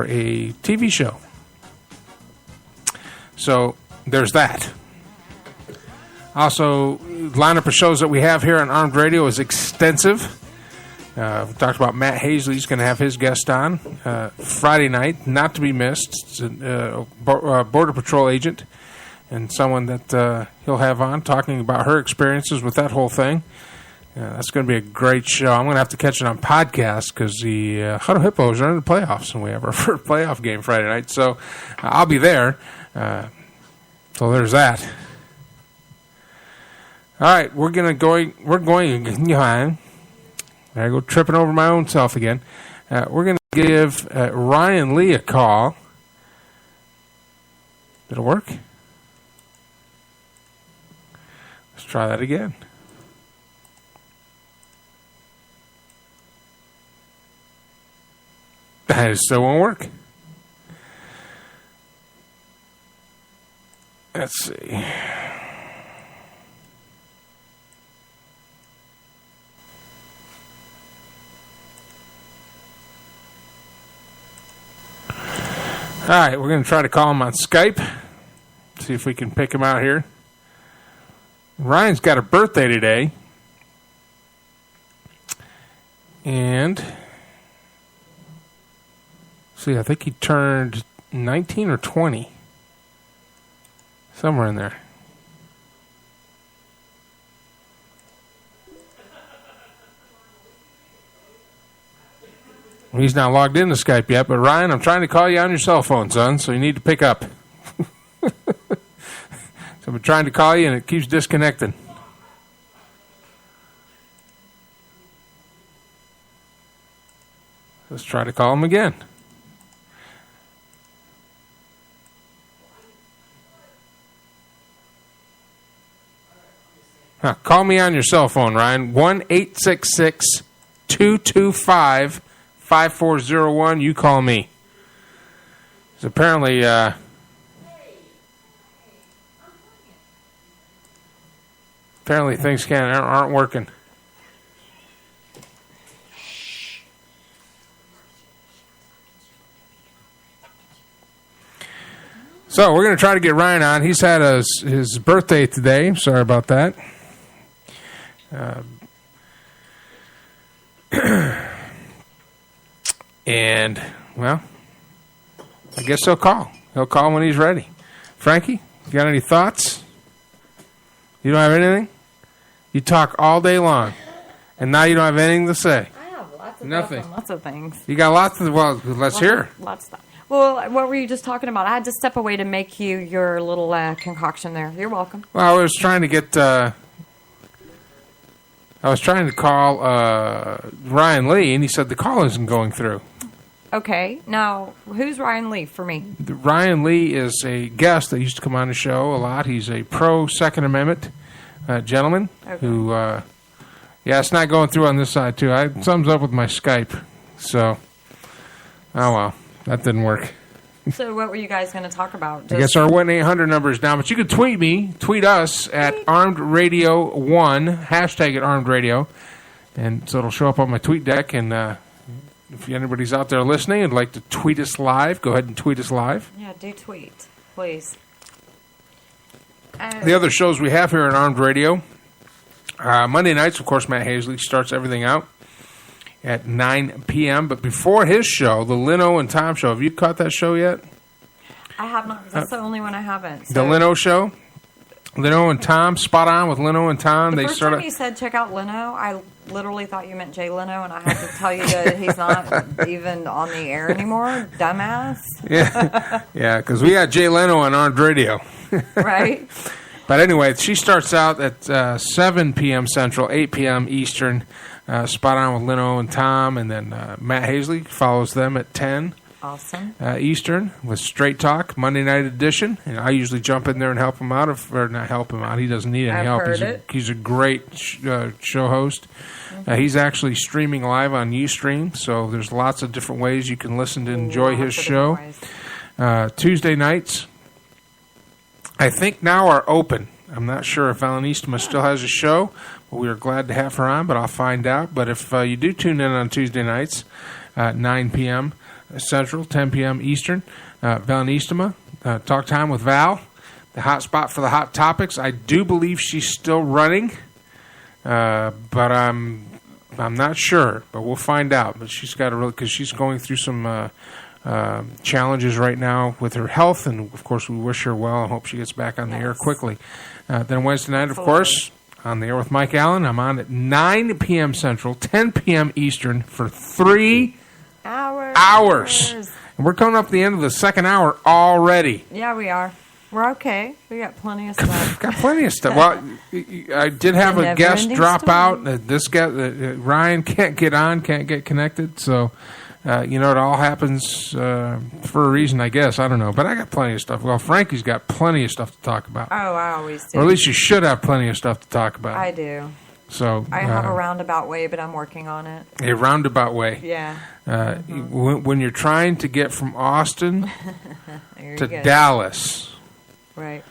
a TV show. So there's that. Also, lineup of shows that we have here on Armed Radio is extensive. We talked about Matt Hasley. He's going to have his guest on Friday night, not to be missed. It's a Border Patrol agent and someone that he'll have on talking about her experiences with that whole thing. That's going to be a great show. I'm going to have to catch it on podcast because the Huddle Hippos are in the playoffs and we have our first playoff game Friday night. So I'll be there. So there's that. All right, we're going I go tripping over my own self again. We're going to give Ryan Lee a call. Did it work? Let's try that again. That still won't work. Let's see. All right, we're going to try to call him on Skype. See if we can pick him out here. Ryan's got a birthday today. And, see, I think he turned 19 or 20. Somewhere in there. He's not logged into Skype yet, but Ryan, I'm trying to call you on your cell phone, son, so you need to pick up. So I'm trying to call you, and it keeps disconnecting. Let's try to call him again. Call me on your cell phone, Ryan. 1-866-225-5401. You call me. So apparently, things aren't working. So we're going to try to get Ryan on. He's had his birthday today. Sorry about that. And, well, I guess he'll call. He'll call when he's ready. Frankie, you got any thoughts? You don't have anything? You talk all day long, and now you don't have anything to say. I have lots of Nothing. Lots of things. You got lots of, well, let's hear. Lots of stuff. Well, what were you just talking about? I had to step away to make you your little concoction there. You're welcome. Well, I was trying to get... I was trying to call Ryan Lee, and he said the call isn't going through. Okay. Now, who's Ryan Lee for me? Ryan Lee is a guest that used to come on the show a lot. He's a pro-Second Amendment gentleman who, it's not going through on this side, too. Something's up with my Skype. So, oh, well, that didn't work. So what were you guys going to talk about? I guess our 1-800 number is down, but you can tweet us at Armed Radio 1, hashtag it Armed Radio, and so it'll show up on my tweet deck, and if anybody's out there listening and would like to tweet us live, go ahead and tweet us live. Yeah, do tweet, please. The other shows we have here on Armed Radio, Monday nights, of course, Matt Hasley starts everything out at 9 p.m. But before his show, the Leno and Tom show, have you caught that show yet? I have not. That's the only one I haven't. So. The Leno show? Leno and Tom, spot on with Leno and Tom. The first time you said check out Leno, I literally thought you meant Jay Leno, and I had to tell you that he's not even on the air anymore, dumbass. Yeah, because we got Jay Leno on Armed Radio. Right. But anyway, she starts out at 7 p.m. Central, 8 p.m. Eastern. Spot on with Leno and Tom, and then Matt Hasley follows them at 10 Eastern with Straight Talk, Monday night edition. And I usually jump in there and help him out, or not help him out. He doesn't need any help. He's a great show host. He's actually streaming live on Ustream, so there's lots of different ways you can listen to enjoy his show. Tuesday nights, I think now are open. I'm not sure if Ellen Eastman still has a show. We are glad to have her on, but I'll find out. But if you do tune in on Tuesday nights at 9 p.m., Central, 10 p.m. Eastern. Valenistama, Talk Time with Val, the hot spot for the hot topics. I do believe she's still running, but I'm not sure. But we'll find out. But she's got because she's going through some challenges right now with her health, and of course we wish her well and hope she gets back on the air quickly. Then Wednesday night, of course, on the air with Mike Allen. I'm on at 9 p.m. Central, 10 p.m. Eastern for 3 hours. And we're coming up to the end of the second hour already. Yeah, we are. We're okay. We got plenty of stuff. Got plenty of stuff. Well, I did have a guest drop out. This guy, Ryan, can't get on, can't get connected. So, it all happens for a reason, I guess. I don't know. But I got plenty of stuff. Well, Frankie's got plenty of stuff to talk about. Oh, I always do. Or at least you should have plenty of stuff to talk about. I do. So I have a roundabout way, but I'm working on it. A roundabout way. Yeah. When you're trying to get from Austin to Dallas. Right.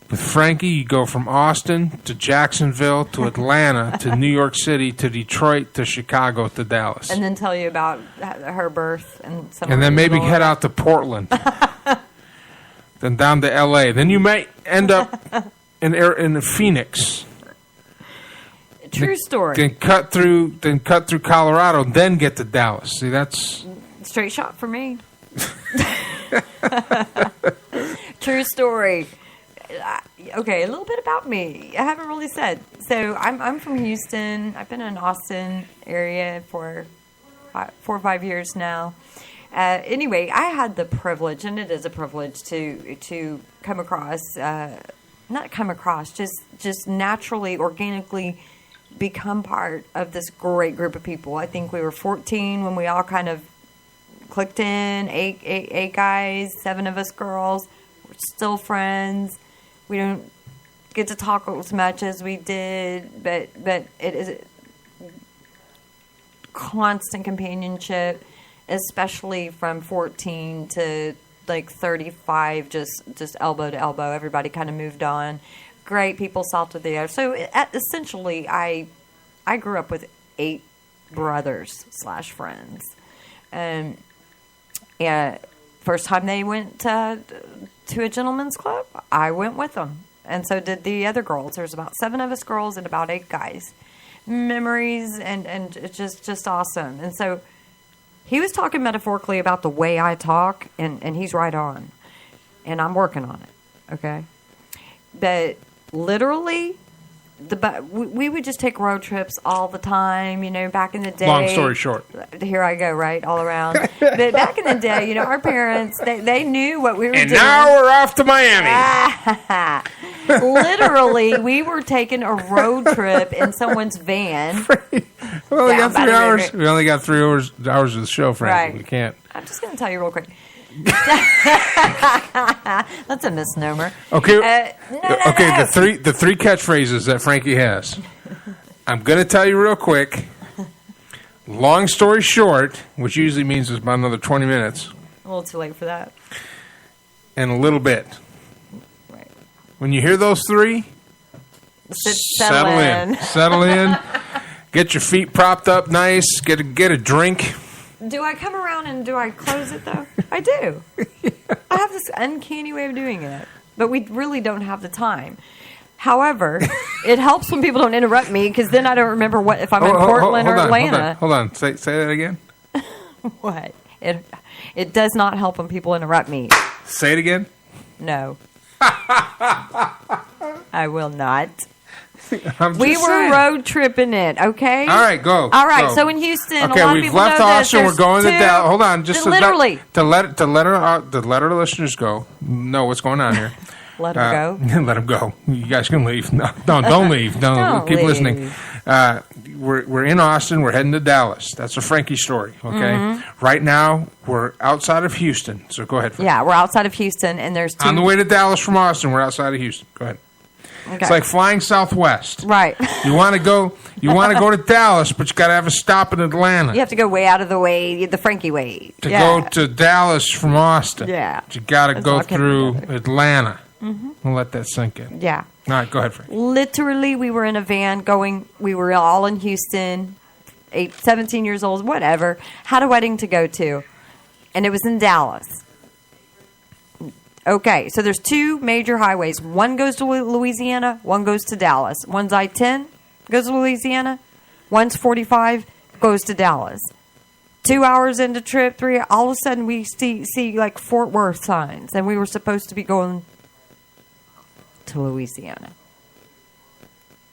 With Frankie, you go from Austin to Jacksonville to Atlanta to New York City to Detroit to Chicago to Dallas. And then tell you about her birth. And then maybe head out to Portland. Then down to L.A. Then you might end up in Phoenix. True story. Then cut through Colorado, then get to Dallas. See, that's... Straight shot for me. True story. Okay, a little bit about me. I haven't really said. So I'm from Houston. I've been in Austin area for 4 or 5 years now. Anyway, I had the privilege, and it is a privilege to come across, just naturally, organically become part of this great group of people. I think we were 14 when we all kind of clicked in. Eight guys, 7 of us girls. We're still friends. We don't get to talk as much as we did, but it is constant companionship, especially from 14 to like 35, just elbow to elbow. Everybody kind of moved on. Great people south of the other. So essentially, I grew up with 8 brothers / friends. And first time they went to a gentleman's club, I went with them. And so did the other girls. There's about 7 of us girls and about 8 guys. Memories and it's just awesome. And so he was talking metaphorically about the way I talk, and he's right on. And I'm working on it, okay? But literally, we would just take road trips all the time, back in the day. Long story short. Here I go, right, all around. But back in the day, our parents, they knew what we were doing. And now we're off to Miami. Literally, we were taking a road trip in someone's van. We only got 3 hours. We only got 3 hours of the show, Frankie. Right. We can't. I'm just going to tell you real quick. That's a misnomer. Okay. The three catchphrases that Frankie has. I'm going to tell you real quick. Long story short, which usually means it's about another 20 minutes. A little too late for that. And a little bit. Right. When you hear those 3, settle in. Settle in. Get your feet propped up nice. Get a drink. Do I come around and do I close it, though? I do. Yeah. I have this uncanny way of doing it. But we really don't have the time. However, it helps when people don't interrupt me, because then I don't remember if I'm in Portland or Atlanta. Hold on. Say that again. What? It does not help when people interrupt me. Say it again. No. I will not. We were road tripping it, okay? All right, go. All right, go. So in Houston, okay, a lot of we've people left know Austin. this. We're going to Dallas. Hold on, just to let our listeners know what's going on here. Let them go. Let them go. You guys can leave. No, don't leave. Don't keep listening. We're in Austin. We're heading to Dallas. That's a Frankie story. Okay. Mm-hmm. Right now, we're outside of Houston. So go ahead, Frankie. Yeah, we're outside of Houston, and there's 2. On the way to Dallas from Austin, we're outside of Houston. Go ahead. Okay. It's like flying Southwest. Right. You want to go to Dallas, but you got to have a stop in Atlanta. You have to go way out of the way, the Frankie way. To go to Dallas from Austin. Yeah. You got to go through Atlanta. Mm-hmm. We'll let that sink in. Yeah. All right, go ahead, Frank. Literally, we were in a van going, we were all in Houston, 17 years old, whatever, had a wedding to go to. and it was in Dallas. Okay, so there's two major highways. One goes to Louisiana, one goes to Dallas. One's I-10, goes to Louisiana. One's 45, goes to Dallas. 2 hours into trip, 3, all of a sudden we see like Fort Worth signs, and we were supposed to be going to Louisiana.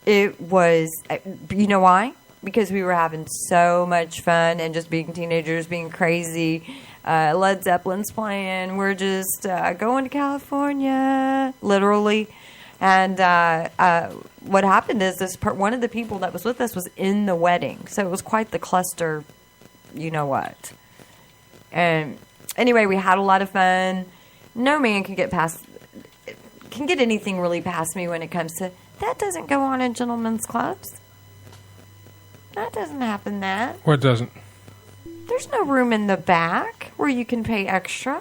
It was, you know why? Because we were having so much fun and just being teenagers, being crazy. Led Zeppelin's playing. We're just going to California, literally. And what happened is one of the people that was with us was in the wedding. So it was quite the cluster, you know what. And anyway, we had a lot of fun. No man can get anything really past me when it comes to, that doesn't go on in gentlemen's clubs. That doesn't happen that. What doesn't? There's no room in the back where you can pay extra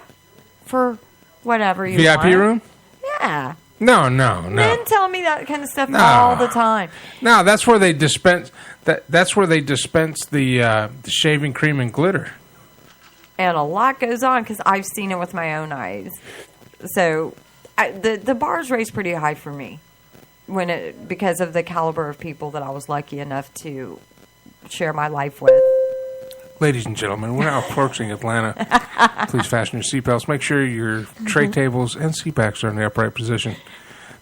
for whatever you VIP want. VIP room? Yeah. No. Men tell me that kind of stuff all the time. No, that's where they dispense that's where they dispense the shaving cream and glitter. And a lot goes on because I've seen it with my own eyes. So the bar's raised pretty high for me because of the caliber of people that I was lucky enough to share my life with. Ladies and gentlemen, we're now approaching Atlanta. Please fasten your seatbelts. Make sure your tray tables and seat backs are in the upright position.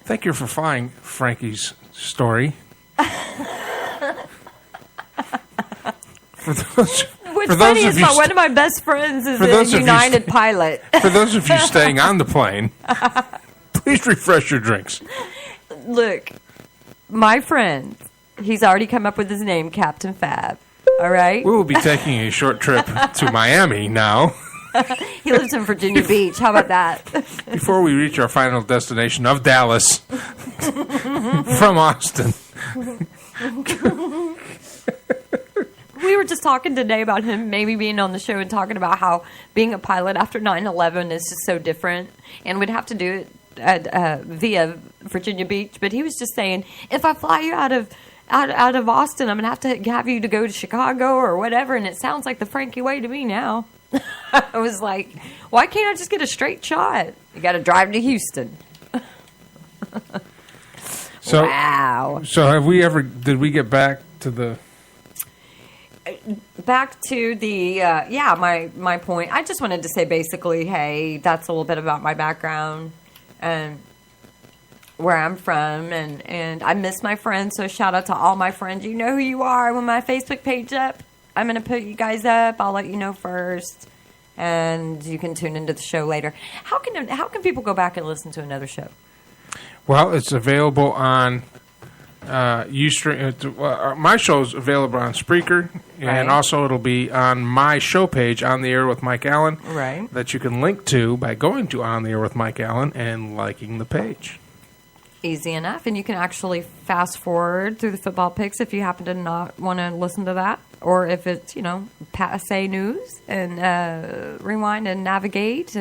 Thank you for flying Frankie's story. What's funny is one of my best friends is a United pilot. For those of you staying on the plane, please refresh your drinks. Look, my friend, he's already come up with his name, Captain Fab. All right? We will be taking a short trip to Miami now. He lives in Virginia Beach. How about that? Before we reach our final destination of Dallas from Austin. We were just talking today about him maybe being on the show and talking about how being a pilot after 9/11 is just so different. And we'd have to do it via Virginia Beach. But he was just saying, if I fly you out of Austin, I'm going to have you to go to Chicago or whatever, and it sounds like the Frankie way to me now. I was like, why can't I just get a straight shot? You got to drive to Houston. Wow. So did we get back to the... Back to the, my point. I just wanted to say basically, hey, that's a little bit about my background and where I'm from, and I miss my friends, so shout out to all my friends. You know who you are. When my Facebook page up, I'm going to put you guys up. I'll let you know first, and you can tune into the show later. How can people go back and listen to another show? Well, it's available on Ustream. My show's available on Spreaker, and also it'll be on my show page, On the Air with Mike Allen, that you can link to by going to On the Air with Mike Allen and liking the page. Easy enough, and you can actually fast forward through the football picks if you happen to not want to listen to that, or if it's passe news, and rewind and navigate,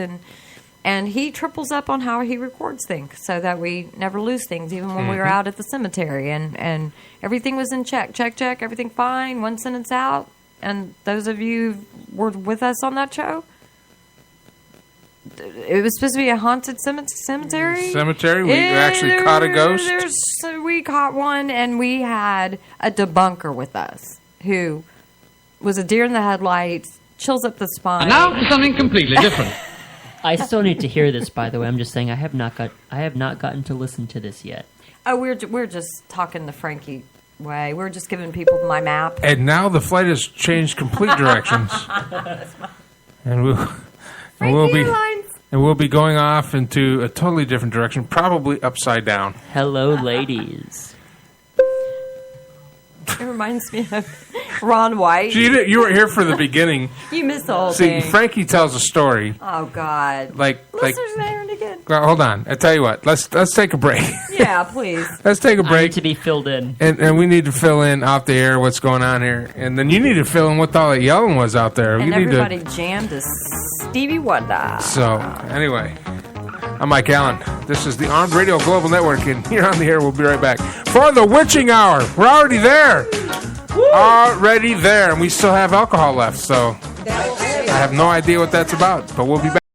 and he triples up on how he records things so that we never lose things, even when we were out at the cemetery, and everything was in check, everything fine, one sentence out, and those of you who were with us on that show. It was supposed to be a haunted cemetery. We actually caught a ghost. We caught one, and we had a debunker with us who was a deer in the headlights, chills up the spine. And now for something completely different. I still need to hear this, by the way. I'm just saying I have not gotten to listen to this yet. Oh, we're just talking the Frankie way. We're just giving people my map. And now the flight has changed complete directions. And we'll be going off into a totally different direction, probably upside down. Hello, ladies. It reminds me of Ron White. You were here for the beginning. You missed the whole thing. Frankie tells a story. Oh God! Listeners married again. Hold on. I tell you what. Let's take a break. Yeah, please. Let's take a break. I need to be filled in, and we need to fill in off the air what's going on here, and then you need to fill in what all that yelling was out there. And everybody jammed to Stevie Wonder. So anyway. I'm Mike Allen. This is the Armed Radio Global Network, and here on the air, we'll be right back for the witching hour. We're already there. Woo! Already there, and we still have alcohol left, so... I have no idea what that's about, but we'll be back.